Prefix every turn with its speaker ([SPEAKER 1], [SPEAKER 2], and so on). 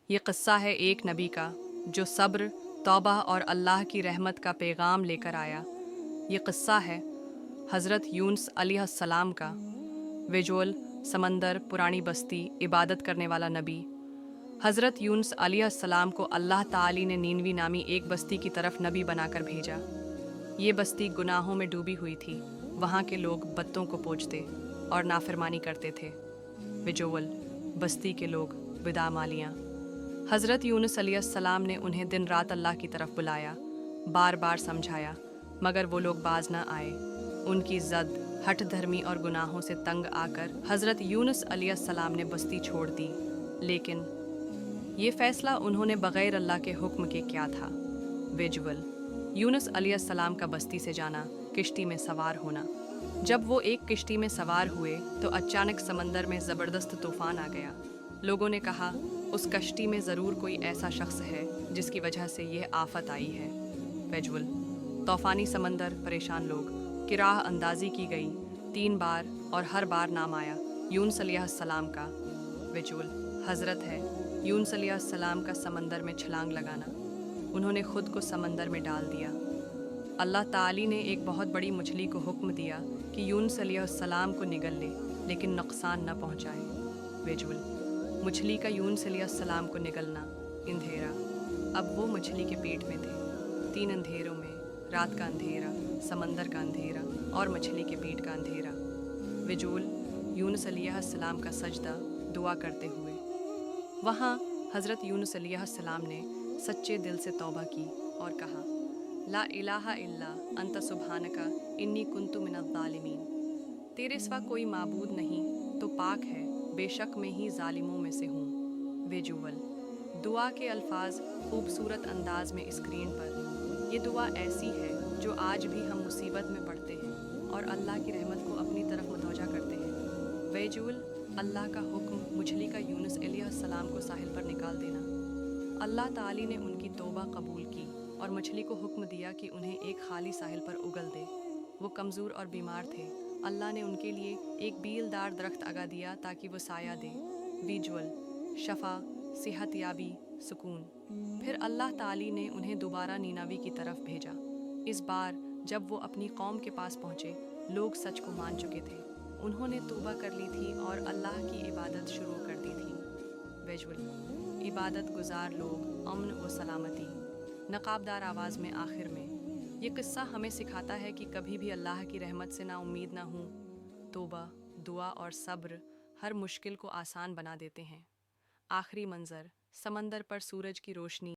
[SPEAKER 1] یہ قصہ ہے ایک نبی کا جو صبر، توبہ اور اللہ کی رحمت کا پیغام لے کر آیا۔ یہ قصہ ہے حضرت یونس علیہ السلام کا۔ ویجول، سمندر، پرانی بستی، عبادت کرنے والا نبی۔ حضرت یونس علیہ السلام کو اللہ تعالی نے نینوی نامی ایک بستی کی طرف نبی بنا کر بھیجا۔ یہ بستی گناہوں میں ڈوبی ہوئی تھی۔ وہاں کے لوگ بتوں کو پوجتے اور نافرمانی کرتے تھے۔ ویجول، بستی کے لوگ بدعمالیاں۔ حضرت یونس علیہ السلام نے انہیں دن رات اللہ کی طرف بلایا، بار بار سمجھایا، مگر وہ لوگ باز نہ آئے۔ ان کی ضد، ہٹ دھرمی اور گناہوں سے تنگ آ کر حضرت یونس علیہ السلام نے بستی چھوڑ دی، لیکن یہ فیصلہ انہوں نے بغیر اللہ کے حکم کے کیا تھا۔ ویجول، یونس علیہ السلام کا بستی سے جانا، کشتی میں سوار ہونا۔ جب وہ ایک کشتی میں سوار ہوئے تو اچانک سمندر میں زبردست طوفان آ گیا۔ لوگوں نے کہا، اس کشتی میں ضرور کوئی ایسا شخص ہے جس کی وجہ سے یہ آفت آئی ہے۔ ویجول، طوفانی سمندر، پریشان لوگ، کی راہ اندازی کی گئی 3 بار اور ہر بار نام آیا یونس علیہ السلام کا۔ ویجول، حضرت ہے یونس علیہ السلام کا سمندر میں چھلانگ لگانا۔ انہوں نے خود کو سمندر میں ڈال دیا۔ اللہ تعالی نے ایک بہت بڑی مچھلی کو حکم دیا کہ یونس علیہ السلام کو نگل لے، لیکن نقصان نہ پہنچائے۔ ویجول، مچھلی کا یونس علیہ السلام کو نگلنا، اندھیرا۔ اب وہ مچھلی کے پیٹ میں تھے، 3 اندھیروں میں، رات کا اندھیرا، سمندر کا اندھیرا اور مچھلی کے پیٹ کا اندھیرا۔ ویجول، یونس علیہ السلام کا سجدہ، دعا کرتے ہوئے۔ وہاں حضرت یونس علیہ السلام نے سچے دل سے توبہ کی اور کہا، لا الہ الا انت سبحانک انی کنت من الظالمین۔ تیرے سوا کوئی معبود نہیں تو پاک ہے، بے شک میں ہی ظالموں میں سے ہوں۔ ویجول، دعا کے الفاظ خوبصورت انداز میں اسکرین پر۔ یہ دعا ایسی ہے جو آج بھی ہم مصیبت میں پڑھتے ہیں اور اللہ کی رحمت کو اپنی طرف متوجہ کرتے ہیں۔ ویجول، اللہ کا حکم مچھلی کا یونس علیہ السلام کو ساحل پر نکال دینا۔ اللہ تعالی نے ان کی توبہ قبول کی اور مچھلی کو حکم دیا کہ انہیں ایک خالی ساحل پر اگل دے۔ وہ کمزور اور بیمار تھے۔ اللہ نے ان کے لیے ایک بیل دار درخت اگا دیا تاکہ وہ سایہ دے۔ ویجول، شفا، صحت یابی، سکون۔ پھر اللہ تعالی نے انہیں دوبارہ نینوی کی طرف بھیجا۔ اس بار جب وہ اپنی قوم کے پاس پہنچے، لوگ سچ کو مان چکے تھے۔ انہوں نے توبہ کر لی تھی اور اللہ کی عبادت شروع کر دی تھی۔ ویجول، عبادت گزار لوگ، امن و سلامتی۔ نقابدار آواز میں آخر میں، یہ قصہ ہمیں سکھاتا ہے کہ کبھی بھی اللہ کی رحمت سے نا امید نہ ہوں۔ توبہ، دعا اور صبر ہر مشکل کو آسان بنا دیتے ہیں۔ آخری منظر، سمندر پر سورج کی روشنی۔